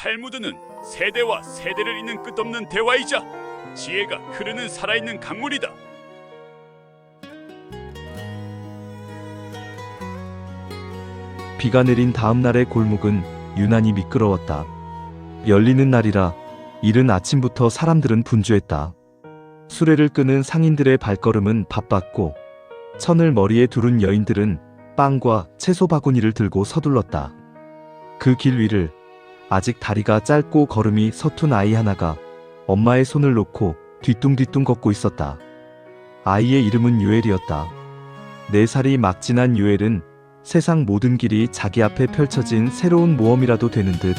탈무드는 세대와 세대를 잇는 끝없는 대화이자 지혜가 흐르는 살아있는 강물이다. 비가 내린 다음 날의 골목은 유난히 미끄러웠다. 열리는 날이라 이른 아침부터 사람들은 분주했다. 수레를 끄는 상인들의 발걸음은 바빴고 천을 머리에 두른 여인들은 빵과 채소 바구니를 들고 서둘렀다. 그 길 위를 아직 다리가 짧고 걸음이 서툰 아이 하나가 엄마의 손을 놓고 뒤뚱뒤뚱 걷고 있었다. 아이의 이름은 요엘이었다. 4살이 막 지난 요엘은 세상 모든 길이 자기 앞에 펼쳐진 새로운 모험이라도 되는 듯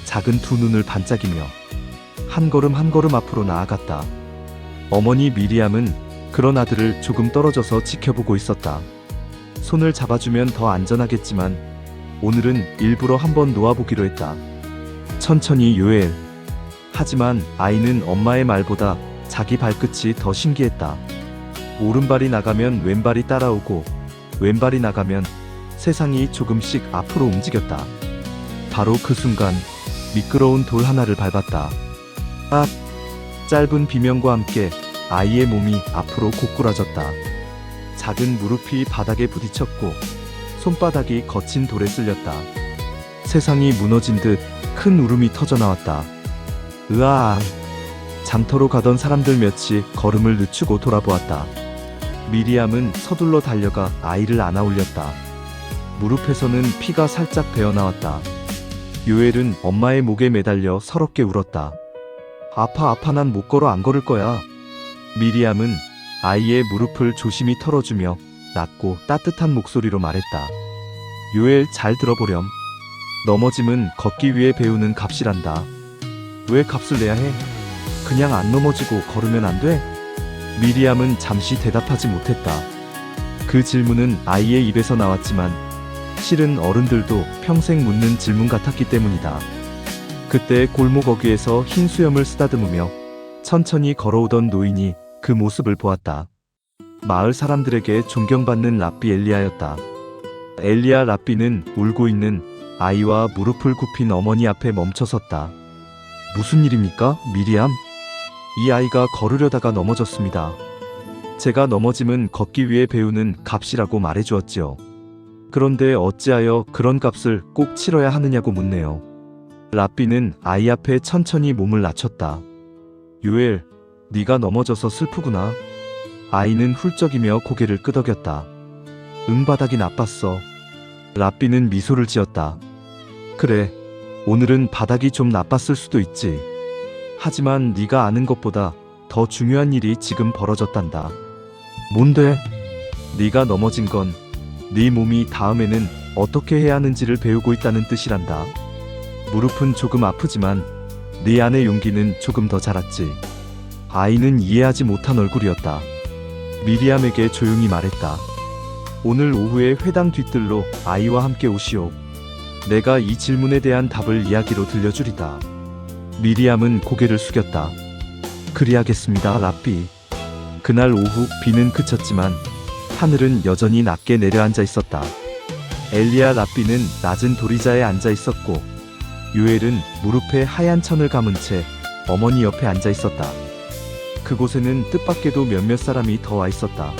작은 두 눈을 반짝이며 한 걸음 한 걸음 앞으로 나아갔다. 어머니 미리암은 그런 아들을 조금 떨어져서 지켜보고 있었다. 손을 잡아주면 더 안전하겠지만 오늘은 일부러 한번 놓아보기로 했다. 천천히 요엘. 하지만 아이는 엄마의 말보다 자기 발끝이 더 신기했다. 오른발이 나가면 왼발이 따라오고 왼발이 나가면 세상이 조금씩 앞으로 움직였다. 바로 그 순간 미끄러운 돌 하나를 밟았다. 아! 짧은 비명과 함께 아이의 몸이 앞으로 고꾸라졌다. 작은 무릎이 바닥에 부딪혔고 손바닥이 거친 돌에 쓸렸다. 세상이 무너진 듯 큰 울음이 터져나왔다. 으아! 장터로 가던 사람들 몇이 걸음을 늦추고 돌아보았다. 미리암은 서둘러 달려가 아이를 안아 올렸다. 무릎에서는 피가 살짝 배어나왔다. 요엘은 엄마의 목에 매달려 서럽게 울었다. 아파 난 못 걸어 안 걸을 거야. 미리암은 아이의 무릎을 조심히 털어주며 낮고 따뜻한 목소리로 말했다. 요엘 잘 들어보렴. 넘어짐은 걷기 위해 배우는 값이란다. 왜 값을 내야 해? 그냥 안 넘어지고 걸으면 안 돼? 미리암은 잠시 대답하지 못했다. 그 질문은 아이의 입에서 나왔지만 실은 어른들도 평생 묻는 질문 같았기 때문이다. 그때 골목 어귀에서 흰 수염을 쓰다듬으며 천천히 걸어오던 노인이 그 모습을 보았다. 마을 사람들에게 존경받는 랍비 엘리야였다. 엘리야 랍비는 울고 있는 아이와 무릎을 굽힌 어머니 앞에 멈춰섰다. 무슨 일입니까, 미리암? 이 아이가 걸으려다가 넘어졌습니다. 제가 넘어짐은 걷기 위해 배우는 값이라고 말해주었지요. 그런데 어찌하여 그런 값을 꼭 치러야 하느냐고 묻네요. 랍비는 아이 앞에 천천히 몸을 낮췄다. 요엘, 네가 넘어져서 슬프구나. 아이는 훌쩍이며 고개를 끄덕였다. 응, 바닥이 나빴어. 랍비는 미소를 지었다. 그래, 오늘은 바닥이 좀 나빴을 수도 있지. 하지만 네가 아는 것보다 더 중요한 일이 지금 벌어졌단다. 뭔데? 네가 넘어진 건 네 몸이 다음에는 어떻게 해야 하는지를 배우고 있다는 뜻이란다. 무릎은 조금 아프지만 네 안의 용기는 조금 더 자랐지. 아이는 이해하지 못한 얼굴이었다. 미리암에게 조용히 말했다. 오늘 오후에 회당 뒤뜰로 아이와 함께 오시오. 내가 이 질문에 대한 답을 이야기로 들려주리다. 미리암은 고개를 숙였다. 그리하겠습니다, 랍비. 그날 오후 비는 그쳤지만 하늘은 여전히 낮게 내려앉아 있었다. 엘리야 랍비는 낮은 도리자에 앉아 있었고 요엘은 무릎에 하얀 천을 감은 채 어머니 옆에 앉아 있었다. 그곳에는 뜻밖에도 몇몇 사람이 더 와 있었다.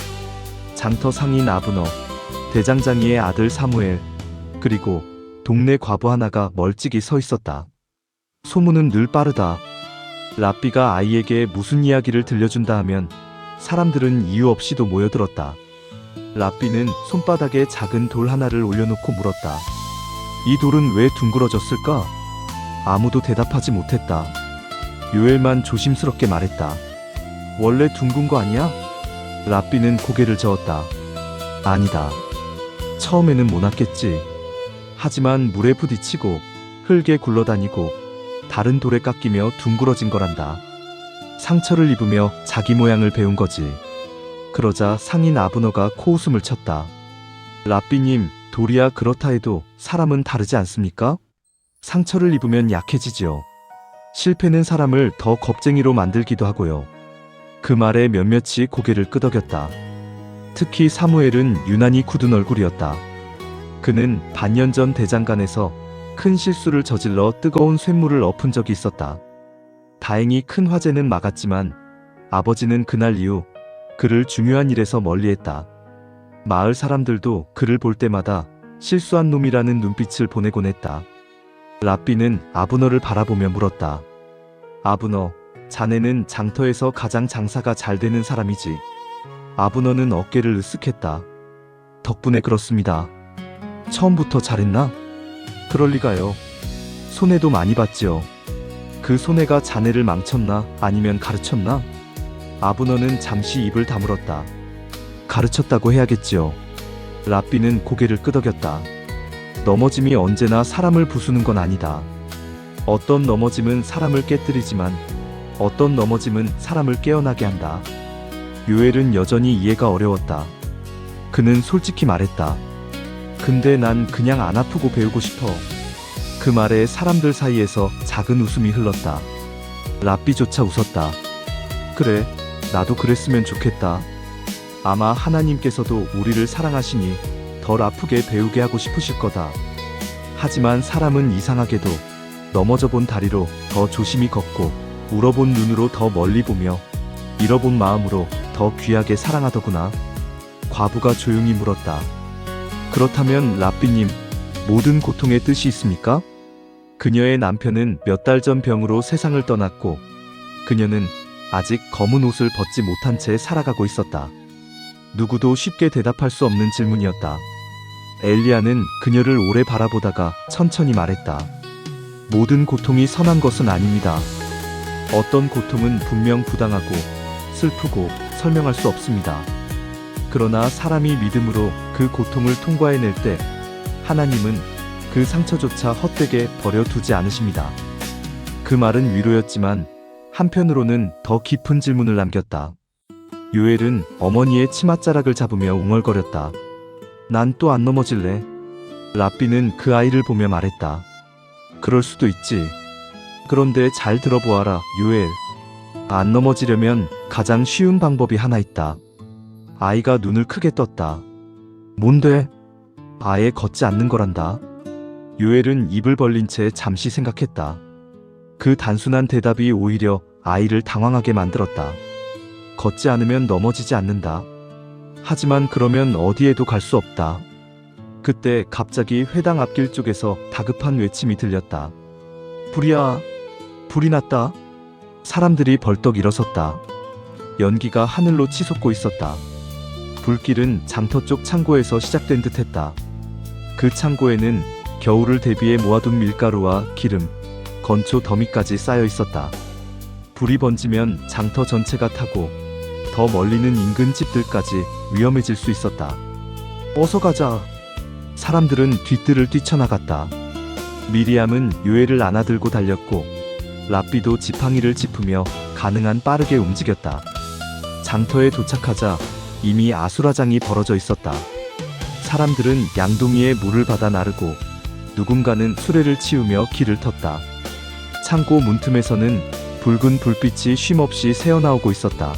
장터 상인 아브너, 대장장이의 아들 사무엘, 그리고 동네 과부 하나가 멀찍이 서 있었다. 소문은 늘 빠르다. 랍비가 아이에게 무슨 이야기를 들려준다 하면 사람들은 이유 없이도 모여들었다. 랍비는 손바닥에 작은 돌 하나를 올려놓고 물었다. 이 돌은 왜 둥그러졌을까? 아무도 대답하지 못했다. 요엘만 조심스럽게 말했다. 원래 둥근 거 아니야? 랍비는 고개를 저었다. 아니다. 처음에는 모났겠지. 하지만 물에 부딪히고 흙에 굴러다니고 다른 돌에 깎이며 둥그러진 거란다. 상처를 입으며 자기 모양을 배운 거지. 그러자 상인 아브너가 코웃음을 쳤다. 랍비님, 돌이야 그렇다 해도 사람은 다르지 않습니까? 상처를 입으면 약해지지요. 실패는 사람을 더 겁쟁이로 만들기도 하고요. 그 말에 몇몇이 고개를 끄덕였다. 특히 사무엘은 유난히 굳은 얼굴이었다. 그는 반년 전 대장간에서 큰 실수를 저질러 뜨거운 쇳물을 엎은 적이 있었다. 다행히 큰 화재는 막았지만 아버지는 그날 이후 그를 중요한 일에서 멀리했다. 마을 사람들도 그를 볼 때마다 실수한 놈이라는 눈빛을 보내곤 했다. 라삐는 아브너를 바라보며 물었다. 아브너, 자네는 장터에서 가장 장사가 잘 되는 사람이지. 아브너는 어깨를 으쓱했다. 덕분에 그렇습니다. 처음부터 잘했나? 그럴 리가요. 손해도 많이 봤지요. 그 손해가 자네를 망쳤나 아니면 가르쳤나? 아브너는 잠시 입을 다물었다. 가르쳤다고 해야겠지요. 라삐는 고개를 끄덕였다. 넘어짐이 언제나 사람을 부수는 건 아니다. 어떤 넘어짐은 사람을 깨뜨리지만 어떤 넘어짐은 사람을 깨어나게 한다. 요엘은 여전히 이해가 어려웠다. 그는 솔직히 말했다. 근데 난 그냥 안 아프고 배우고 싶어. 그 말에 사람들 사이에서 작은 웃음이 흘렀다. 라삐조차 웃었다. 그래, 나도 그랬으면 좋겠다. 아마 하나님께서도 우리를 사랑하시니 덜 아프게 배우게 하고 싶으실 거다. 하지만 사람은 이상하게도 넘어져 본 다리로 더 조심히 걷고 울어본 눈으로 더 멀리 보며 잃어본 마음으로 더 귀하게 사랑하더구나. 과부가 조용히 물었다. 그렇다면 라삐님, 모든 고통의 뜻이 있습니까? 그녀의 남편은 몇 달 전 병으로 세상을 떠났고 그녀는 아직 검은 옷을 벗지 못한 채 살아가고 있었다. 누구도 쉽게 대답할 수 없는 질문이었다. 엘리야는 그녀를 오래 바라보다가 천천히 말했다. 모든 고통이 선한 것은 아닙니다. 어떤 고통은 분명 부당하고 슬프고 설명할 수 없습니다. 그러나 사람이 믿음으로 그 고통을 통과해낼 때 하나님은 그 상처조차 헛되게 버려두지 않으십니다. 그 말은 위로였지만 한편으로는 더 깊은 질문을 남겼다. 요엘은 어머니의 치맛자락을 잡으며 웅얼거렸다. 난 또 안 넘어질래. 라삐는 그 아이를 보며 말했다. 그럴 수도 있지. 그런데 잘 들어보아라, 요엘. 안 넘어지려면 가장 쉬운 방법이 하나 있다. 아이가 눈을 크게 떴다. 뭔데? 아예 걷지 않는 거란다. 요엘은 입을 벌린 채 잠시 생각했다. 그 단순한 대답이 오히려 아이를 당황하게 만들었다. 걷지 않으면 넘어지지 않는다. 하지만 그러면 어디에도 갈 수 없다. 그때 갑자기 회당 앞길 쪽에서 다급한 외침이 들렸다. 불이야! 불이 났다! 사람들이 벌떡 일어섰다. 연기가 하늘로 치솟고 있었다. 불길은 장터 쪽 창고에서 시작된 듯 했다. 그 창고에는 겨울을 대비해 모아둔 밀가루와 기름, 건초 더미까지 쌓여 있었다. 불이 번지면 장터 전체가 타고 더 멀리는 인근 집들까지 위험해질 수 있었다. 어서 가자. 사람들은 뒤뜰을 뛰쳐나갔다. 미리암은 요엘을 안아들고 달렸고 라삐도 지팡이를 짚으며 가능한 빠르게 움직였다. 장터에 도착하자 이미 아수라장이 벌어져 있었다. 사람들은 양동이에 물을 받아 나르고 누군가는 수레를 치우며 길을 텄다. 창고 문틈에서는 붉은 불빛이 쉼없이 새어나오고 있었다.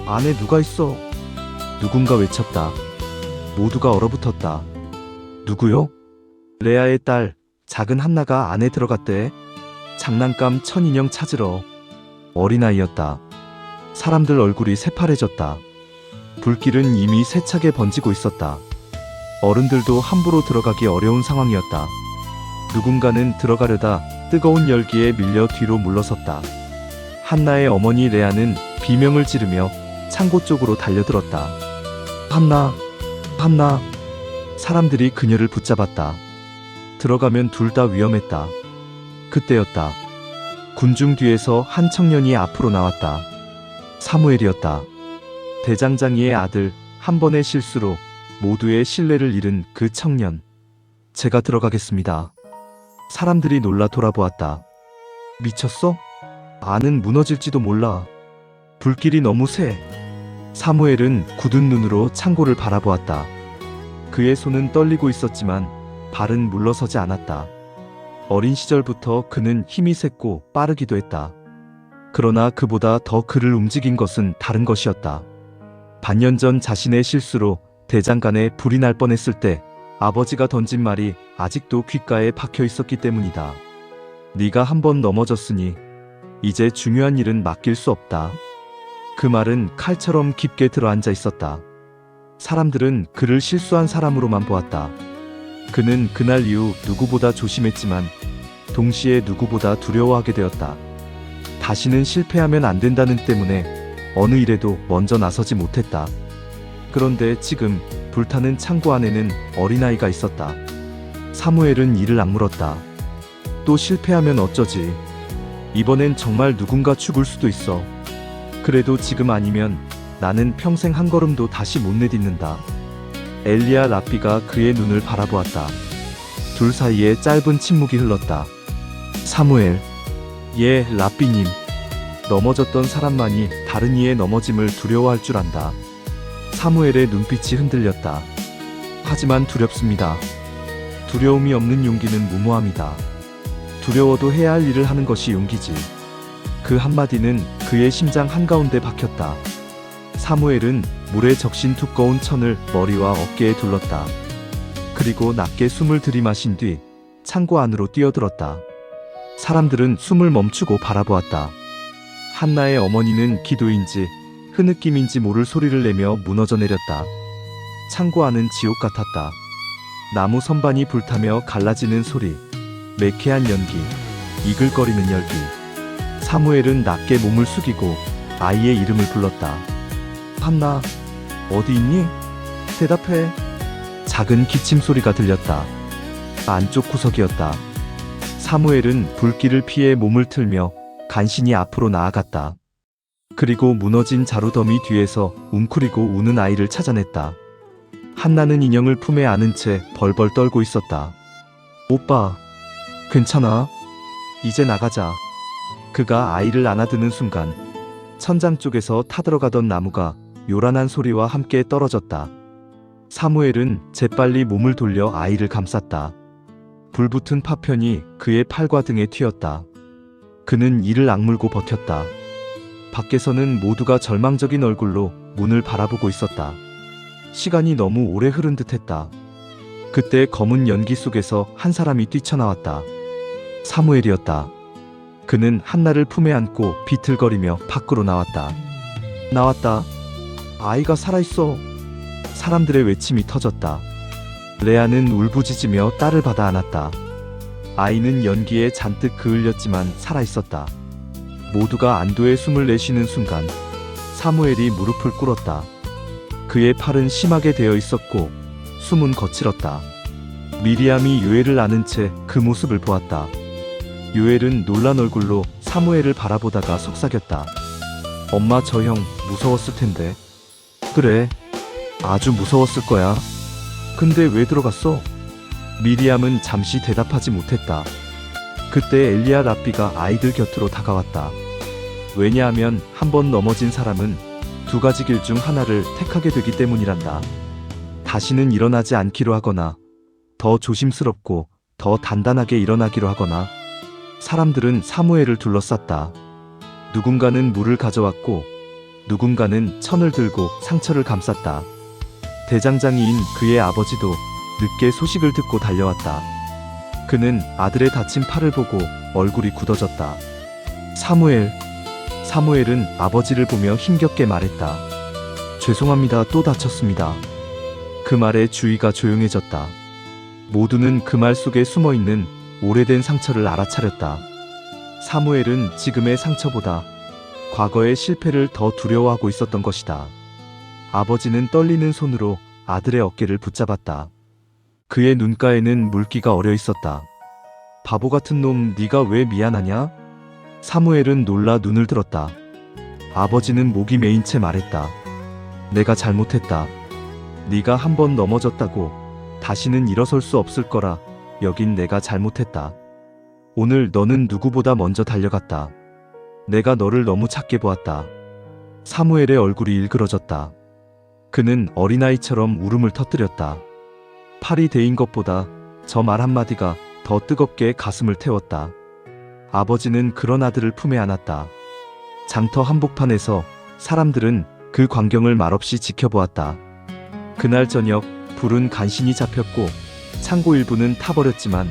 안에 누가 있어? 누군가 외쳤다. 모두가 얼어붙었다. 누구요? 레아의 딸 작은 한나가 안에 들어갔대. 장난감 천인형 찾으러. 어린아이였다. 사람들 얼굴이 새파래졌다. 불길은 이미 세차게 번지고 있었다. 어른들도 함부로 들어가기 어려운 상황이었다. 누군가는 들어가려다 뜨거운 열기에 밀려 뒤로 물러섰다. 한나의 어머니 레아는 비명을 지르며 창고 쪽으로 달려들었다. 한나, 한나. 사람들이 그녀를 붙잡았다. 들어가면 둘 다 위험했다. 그때였다. 군중 뒤에서 한 청년이 앞으로 나왔다. 사무엘이었다. 대장장이의 아들, 한 번의 실수로 모두의 신뢰를 잃은 그 청년. 제가 들어가겠습니다. 사람들이 놀라 돌아보았다. 미쳤어? 안은 무너질지도 몰라. 불길이 너무 세. 사무엘은 굳은 눈으로 창고를 바라보았다. 그의 손은 떨리고 있었지만 발은 물러서지 않았다. 어린 시절부터 그는 힘이 셌고 빠르기도 했다. 그러나 그보다 더 그를 움직인 것은 다른 것이었다. 반년 전 자신의 실수로 대장간에 불이 날 뻔했을 때 아버지가 던진 말이 아직도 귓가에 박혀 있었기 때문이다. 네가 한번 넘어졌으니 이제 중요한 일은 맡길 수 없다. 그 말은 칼처럼 깊게 들어앉아 있었다. 사람들은 그를 실수한 사람으로만 보았다. 그는 그날 이후 누구보다 조심했지만 동시에 누구보다 두려워하게 되었다. 다시는 실패하면 안 된다는 때문에 어느 일에도 먼저 나서지 못했다. 그런데 지금 불타는 창고 안에는 어린아이가 있었다. 사무엘은 이를 악물었다. 또 실패하면 어쩌지? 이번엔 정말 누군가 죽을 수도 있어. 그래도 지금 아니면 나는 평생 한 걸음도 다시 못 내딛는다. 엘리야 랍비가 그의 눈을 바라보았다. 둘 사이에 짧은 침묵이 흘렀다. 사무엘. 예, 랍비님. 넘어졌던 사람만이 다른 이의 넘어짐을 두려워할 줄 안다. 사무엘의 눈빛이 흔들렸다. 하지만 두렵습니다. 두려움이 없는 용기는 무모함이다. 두려워도 해야 할 일을 하는 것이 용기지. 그 한마디는 그의 심장 한가운데 박혔다. 사무엘은 물에 적신 두꺼운 천을 머리와 어깨에 둘렀다. 그리고 낮게 숨을 들이마신 뒤 창고 안으로 뛰어들었다. 사람들은 숨을 멈추고 바라보았다. 한나의 어머니는 기도인지 흐느낌인지 모를 소리를 내며 무너져 내렸다. 창고 안은 지옥 같았다. 나무 선반이 불타며 갈라지는 소리, 매캐한 연기, 이글거리는 열기. 사무엘은 낮게 몸을 숙이고 아이의 이름을 불렀다. 한나, 어디 있니? 대답해. 작은 기침 소리가 들렸다. 안쪽 구석이었다. 사무엘은 불길을 피해 몸을 틀며 간신히 앞으로 나아갔다. 그리고 무너진 자루더미 뒤에서 웅크리고 우는 아이를 찾아냈다. 한나는 인형을 품에 안은 채 벌벌 떨고 있었다. 오빠, 괜찮아? 이제 나가자. 그가 아이를 안아드는 순간 천장 쪽에서 타들어가던 나무가 요란한 소리와 함께 떨어졌다. 사무엘은 재빨리 몸을 돌려 아이를 감쌌다. 불붙은 파편이 그의 팔과 등에 튀었다. 그는 이를 악물고 버텼다. 밖에서는 모두가 절망적인 얼굴로 문을 바라보고 있었다. 시간이 너무 오래 흐른 듯했다. 그때 검은 연기 속에서 한 사람이 뛰쳐나왔다. 사무엘이었다. 그는 한나를 품에 안고 비틀거리며 밖으로 나왔다. 나왔다. 아이가 살아있어. 사람들의 외침이 터졌다. 레아는 울부짖으며 딸을 받아 안았다. 아이는 연기에 잔뜩 그을렸지만 살아있었다. 모두가 안도의 숨을 내쉬는 순간 사무엘이 무릎을 꿇었다. 그의 팔은 심하게 되어 있었고 숨은 거칠었다. 미리암이 요엘을 안은 채 그 모습을 보았다. 요엘은 놀란 얼굴로 사무엘을 바라보다가 속삭였다. 엄마, 저 형 무서웠을 텐데. 그래, 아주 무서웠을 거야. 근데 왜 들어갔어? 미리암은 잠시 대답하지 못했다. 그때 엘리야 랍비가 아이들 곁으로 다가왔다. 왜냐하면 한 번 넘어진 사람은 두 가지 길 중 하나를 택하게 되기 때문이란다. 다시는 일어나지 않기로 하거나 더 조심스럽고 더 단단하게 일어나기로 하거나. 사람들은 사무엘을 둘러쌌다. 누군가는 물을 가져왔고 누군가는 천을 들고 상처를 감쌌다. 대장장이인 그의 아버지도 늦게 소식을 듣고 달려왔다. 그는 아들의 다친 팔을 보고 얼굴이 굳어졌다. 사무엘. 사무엘은 아버지를 보며 힘겹게 말했다. 죄송합니다. 또 다쳤습니다. 그 말에 주위가 조용해졌다. 모두는 그 말 속에 숨어있는 오래된 상처를 알아차렸다. 사무엘은 지금의 상처보다 과거의 실패를 더 두려워하고 있었던 것이다. 아버지는 떨리는 손으로 아들의 어깨를 붙잡았다. 그의 눈가에는 물기가 어려 있었다. 바보 같은 놈, 네가 왜 미안하냐? 사무엘은 놀라 눈을 들었다. 아버지는 목이 메인 채 말했다. 내가 잘못했다. 네가 한 번 넘어졌다고 다시는 일어설 수 없을 거라. 여긴 내가 잘못했다. 오늘 너는 누구보다 먼저 달려갔다. 내가 너를 너무 작게 보았다. 사무엘의 얼굴이 일그러졌다. 그는 어린아이처럼 울음을 터뜨렸다. 팔이 데인 것보다 저 말 한마디가 더 뜨겁게 가슴을 태웠다. 아버지는 그런 아들을 품에 안았다. 장터 한복판에서 사람들은 그 광경을 말없이 지켜보았다. 그날 저녁 불은 간신히 잡혔고 창고 일부는 타버렸지만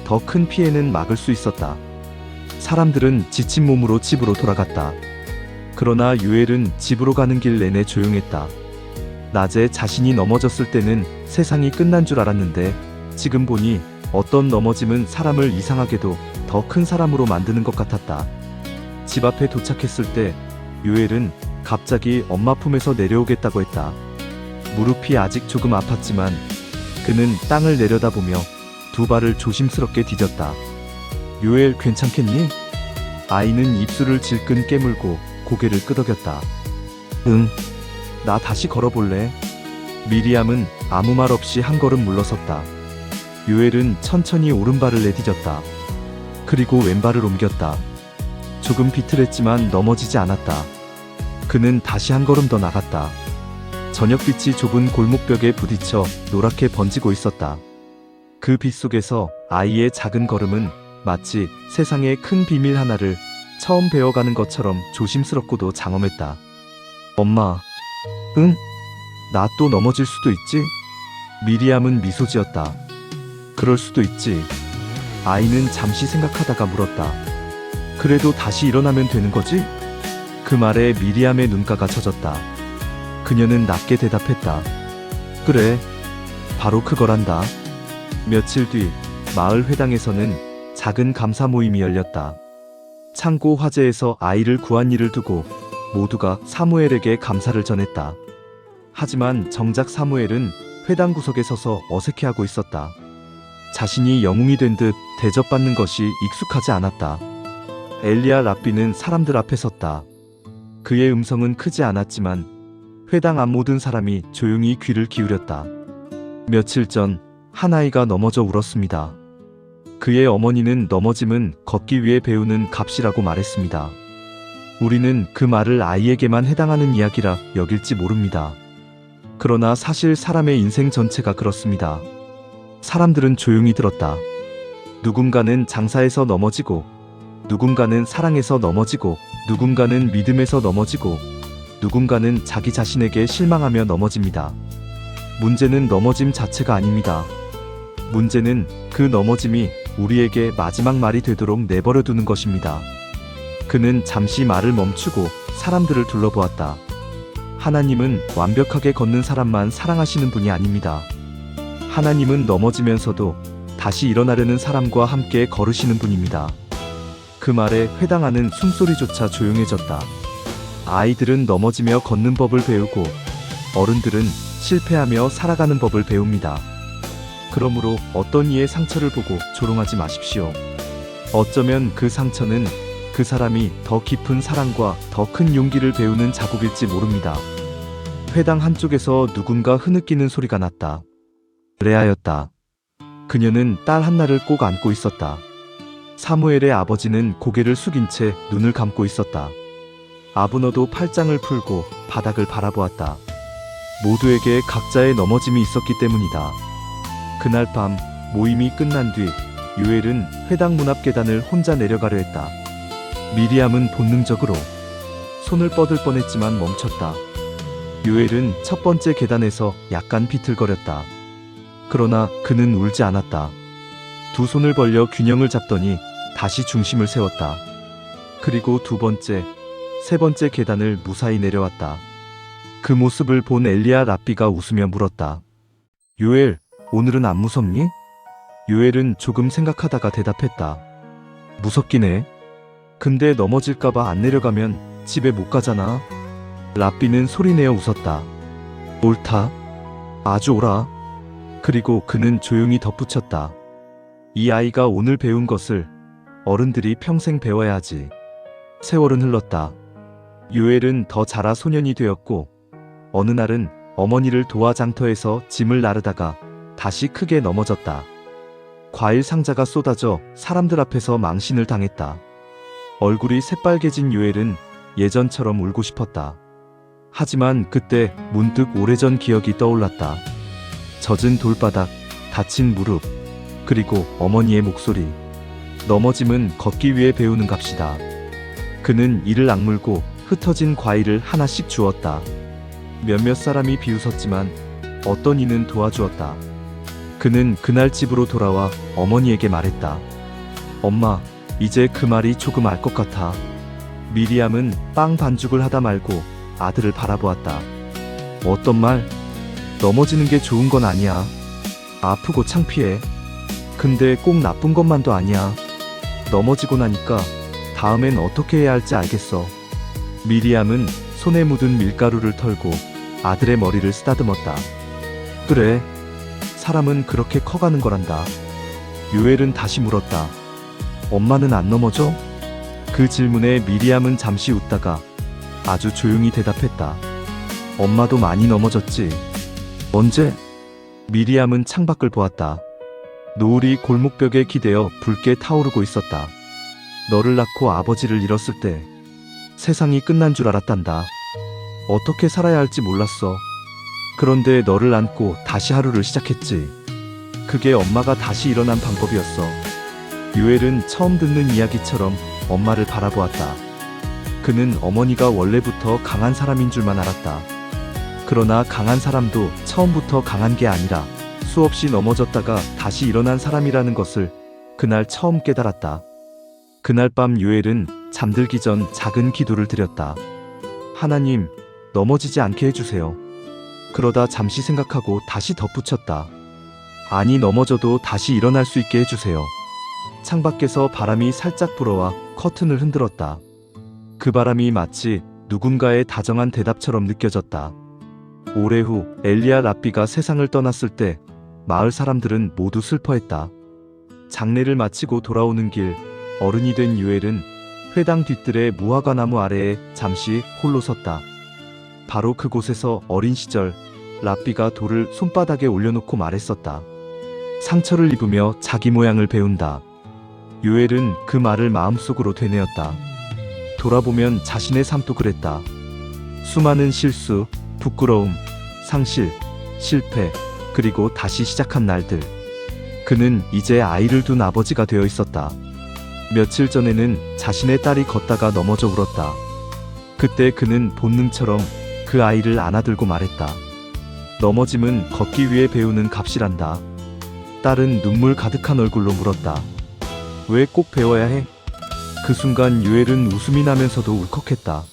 더 큰 피해는 막을 수 있었다. 사람들은 지친 몸으로 집으로 돌아갔다. 그러나 유엘은 집으로 가는 길 내내 조용했다. 낮에 자신이 넘어졌을 때는 세상이 끝난 줄 알았는데 지금 보니 어떤 넘어짐은 사람을 이상하게도 더 큰 사람으로 만드는 것 같았다. 집 앞에 도착했을 때 유엘은 갑자기 엄마 품에서 내려오겠다고 했다. 무릎이 아직 조금 아팠지만 그는 땅을 내려다보며 두 발을 조심스럽게 디뎠다. 유엘 괜찮겠니? 아이는 입술을 질끈 깨물고 고개를 끄덕였다. 응, 나 다시 걸어볼래? 미리암은 아무 말 없이 한 걸음 물러섰다. 유엘은 천천히 오른발을 내디뎠다. 그리고 왼발을 옮겼다. 조금 비틀했지만 넘어지지 않았다. 그는 다시 한 걸음 더 나갔다. 저녁빛이 좁은 골목벽에 부딪혀 노랗게 번지고 있었다. 그 빛 속에서 아이의 작은 걸음은 마치 세상의 큰 비밀 하나를 처음 배워가는 것처럼 조심스럽고도 장엄했다. 엄마, 응? 나 또 넘어질 수도 있지? 미리암은 미소 지었다. 그럴 수도 있지. 아이는 잠시 생각하다가 물었다. 그래도 다시 일어나면 되는 거지? 그 말에 미리암의 눈가가 젖었다. 그녀는 낮게 대답했다. 그래, 바로 그거란다. 며칠 뒤 마을 회당에서는 작은 감사 모임이 열렸다. 창고 화재에서 아이를 구한 일을 두고 모두가 사무엘에게 감사를 전했다. 하지만 정작 사무엘은 회당 구석에 서서 어색해하고 있었다. 자신이 영웅이 된 듯 대접받는 것이 익숙하지 않았다. 엘리야 랍비는 사람들 앞에 섰다. 그의 음성은 크지 않았지만 회당 앞 모든 사람이 조용히 귀를 기울였다. 며칠 전 한 아이가 넘어져 울었습니다. 그의 어머니는 넘어짐은 걷기 위해 배우는 값이라고 말했습니다. 우리는 그 말을 아이에게만 해당하는 이야기라 여길지 모릅니다. 그러나 사실 사람의 인생 전체가 그렇습니다. 사람들은 조용히 들었다. 누군가는 장사에서 넘어지고, 누군가는 사랑에서 넘어지고, 누군가는 믿음에서 넘어지고, 누군가는 자기 자신에게 실망하며 넘어집니다. 문제는 넘어짐 자체가 아닙니다. 문제는 그 넘어짐이 우리에게 마지막 말이 되도록 내버려 두는 것입니다. 그는 잠시 말을 멈추고 사람들을 둘러보았다. 하나님은 완벽하게 걷는 사람만 사랑하시는 분이 아닙니다. 하나님은 넘어지면서도 다시 일어나려는 사람과 함께 걸으시는 분입니다. 그 말에 회당 안은 숨소리조차 조용해졌다. 아이들은 넘어지며 걷는 법을 배우고 어른들은 실패하며 살아가는 법을 배웁니다. 그러므로 어떤 이의 상처를 보고 조롱하지 마십시오. 어쩌면 그 상처는 그 사람이 더 깊은 사랑과 더 큰 용기를 배우는 자국일지 모릅니다. 회당 한쪽에서 누군가 흐느끼는 소리가 났다. 레아였다. 그녀는 딸 한나를 꼭 안고 있었다. 사무엘의 아버지는 고개를 숙인 채 눈을 감고 있었다. 아브너도 팔짱을 풀고 바닥을 바라보았다. 모두에게 각자의 넘어짐이 있었기 때문이다. 그날 밤 모임이 끝난 뒤 요엘은 회당 문 앞 계단을 혼자 내려가려 했다. 미리암은 본능적으로 손을 뻗을 뻔했지만 멈췄다. 요엘은 첫 번째 계단에서 약간 비틀거렸다. 그러나 그는 울지 않았다. 두 손을 벌려 균형을 잡더니 다시 중심을 세웠다. 그리고 두 번째, 세 번째 계단을 무사히 내려왔다. 그 모습을 본 엘리야 랍비가 웃으며 물었다. 요엘, 오늘은 안 무섭니? 요엘은 조금 생각하다가 대답했다. 무섭긴 해. 근데 넘어질까봐 안 내려가면 집에 못 가잖아. 랍비는 소리내어 웃었다. 옳다. 아주 옳아. 그리고 그는 조용히 덧붙였다. 이 아이가 오늘 배운 것을 어른들이 평생 배워야 하지. 세월은 흘렀다. 요엘은 더 자라 소년이 되었고 어느 날은 어머니를 도와 장터에서 짐을 나르다가 다시 크게 넘어졌다. 과일 상자가 쏟아져 사람들 앞에서 망신을 당했다. 얼굴이 새빨개진 요엘은 예전처럼 울고 싶었다. 하지만 그때 문득 오래전 기억이 떠올랐다. 젖은 돌바닥, 다친 무릎, 그리고 어머니의 목소리. 넘어짐은 걷기 위해 배우는 값이다. 그는 이를 악물고 흩어진 과일을 하나씩 주었다. 몇몇 사람이 비웃었지만 어떤 이는 도와주었다. 그는 그날 집으로 돌아와 어머니에게 말했다. 엄마, 이제 그 말이 조금 알 것 같아. 미리암은 빵 반죽을 하다 말고 아들을 바라보았다. 어떤 말? 넘어지는 게 좋은 건 아니야. 아프고 창피해. 근데 꼭 나쁜 것만도 아니야. 넘어지고 나니까 다음엔 어떻게 해야 할지 알겠어. 미리암은 손에 묻은 밀가루를 털고 아들의 머리를 쓰다듬었다. 그래, 사람은 그렇게 커가는 거란다. 요엘은 다시 물었다. 엄마는 안 넘어져? 그 질문에 미리암은 잠시 웃다가 아주 조용히 대답했다. 엄마도 많이 넘어졌지. 언제? 미리암은 창밖을 보았다. 노을이 골목벽에 기대어 붉게 타오르고 있었다. 너를 낳고 아버지를 잃었을 때 세상이 끝난 줄 알았단다. 어떻게 살아야 할지 몰랐어. 그런데 너를 안고 다시 하루를 시작했지. 그게 엄마가 다시 일어난 방법이었어. 요엘은 처음 듣는 이야기처럼 엄마를 바라보았다. 그는 어머니가 원래부터 강한 사람인 줄만 알았다. 그러나 강한 사람도 처음부터 강한 게 아니라 수없이 넘어졌다가 다시 일어난 사람이라는 것을 그날 처음 깨달았다. 그날 밤 요엘은 잠들기 전 작은 기도를 드렸다. 하나님, 넘어지지 않게 해주세요. 그러다 잠시 생각하고 다시 덧붙였다. 아니, 넘어져도 다시 일어날 수 있게 해주세요. 창밖에서 바람이 살짝 불어와 커튼을 흔들었다. 그 바람이 마치 누군가의 다정한 대답처럼 느껴졌다. 오래 후 엘리야 랍비가 세상을 떠났을 때 마을 사람들은 모두 슬퍼했다. 장례를 마치고 돌아오는 길, 어른이 된 요엘은 회당 뒤뜰의 무화과나무 아래에 잠시 홀로 섰다. 바로 그곳에서 어린 시절 랍비가 돌을 손바닥에 올려놓고 말했었다. 상처를 입으며 자기 모양을 배운다. 요엘은 그 말을 마음속으로 되뇌었다. 돌아보면 자신의 삶도 그랬다. 수많은 실수, 부끄러움, 상실, 실패, 그리고 다시 시작한 날들. 그는 이제 아이를 둔 아버지가 되어 있었다. 며칠 전에는 자신의 딸이 걷다가 넘어져 울었다. 그때 그는 본능처럼 그 아이를 안아들고 말했다. 넘어짐은 걷기 위해 배우는 값이란다. 딸은 눈물 가득한 얼굴로 물었다. 왜 꼭 배워야 해? 그 순간 요엘은 웃음이 나면서도 울컥했다.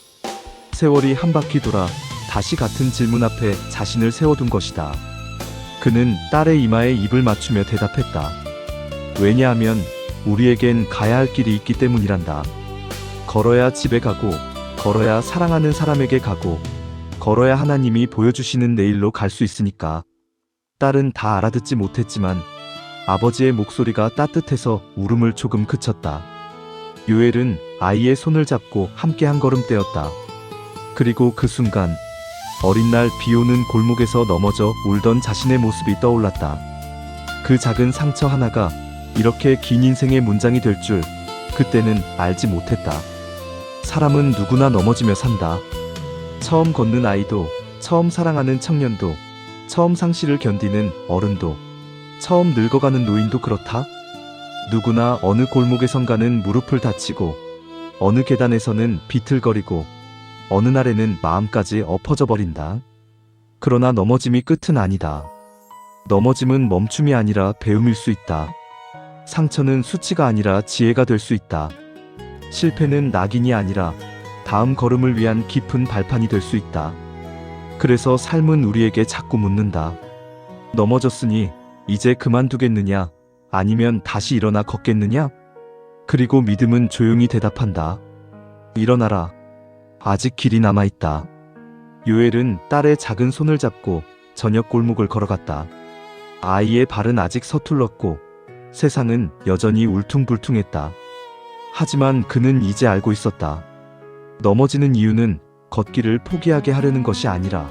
세월이 한 바퀴 돌아 다시 같은 질문 앞에 자신을 세워둔 것이다. 그는 딸의 이마에 입을 맞추며 대답했다. 왜냐하면 우리에겐 가야 할 길이 있기 때문이란다. 걸어야 집에 가고, 걸어야 사랑하는 사람에게 가고, 걸어야 하나님이 보여주시는 내일로 갈 수 있으니까. 딸은 다 알아듣지 못했지만 아버지의 목소리가 따뜻해서 울음을 조금 그쳤다. 요엘은 아이의 손을 잡고 함께 한 걸음 떼었다. 그리고 그 순간 어린 날 비 오는 골목에서 넘어져 울던 자신의 모습이 떠올랐다. 그 작은 상처 하나가 이렇게 긴 인생의 문장이 될 줄 그때는 알지 못했다. 사람은 누구나 넘어지며 산다. 처음 걷는 아이도, 처음 사랑하는 청년도, 처음 상실을 견디는 어른도, 처음 늙어가는 노인도 그렇다. 누구나 어느 골목에선가는 무릎을 다치고, 어느 계단에서는 비틀거리고, 어느 날에는 마음까지 엎어져 버린다. 그러나 넘어짐이 끝은 아니다. 넘어짐은 멈춤이 아니라 배움일 수 있다. 상처는 수치가 아니라 지혜가 될 수 있다. 실패는 낙인이 아니라 다음 걸음을 위한 깊은 발판이 될 수 있다. 그래서 삶은 우리에게 자꾸 묻는다. 넘어졌으니 이제 그만두겠느냐? 아니면 다시 일어나 걷겠느냐? 그리고 믿음은 조용히 대답한다. 일어나라. 아직 길이 남아있다. 요엘은 딸의 작은 손을 잡고 저녁 골목을 걸어갔다. 아이의 발은 아직 서툴렀고 세상은 여전히 울퉁불퉁했다. 하지만 그는 이제 알고 있었다. 넘어지는 이유는 걷기를 포기하게 하려는 것이 아니라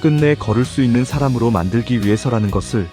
끝내 걸을 수 있는 사람으로 만들기 위해서라는 것을.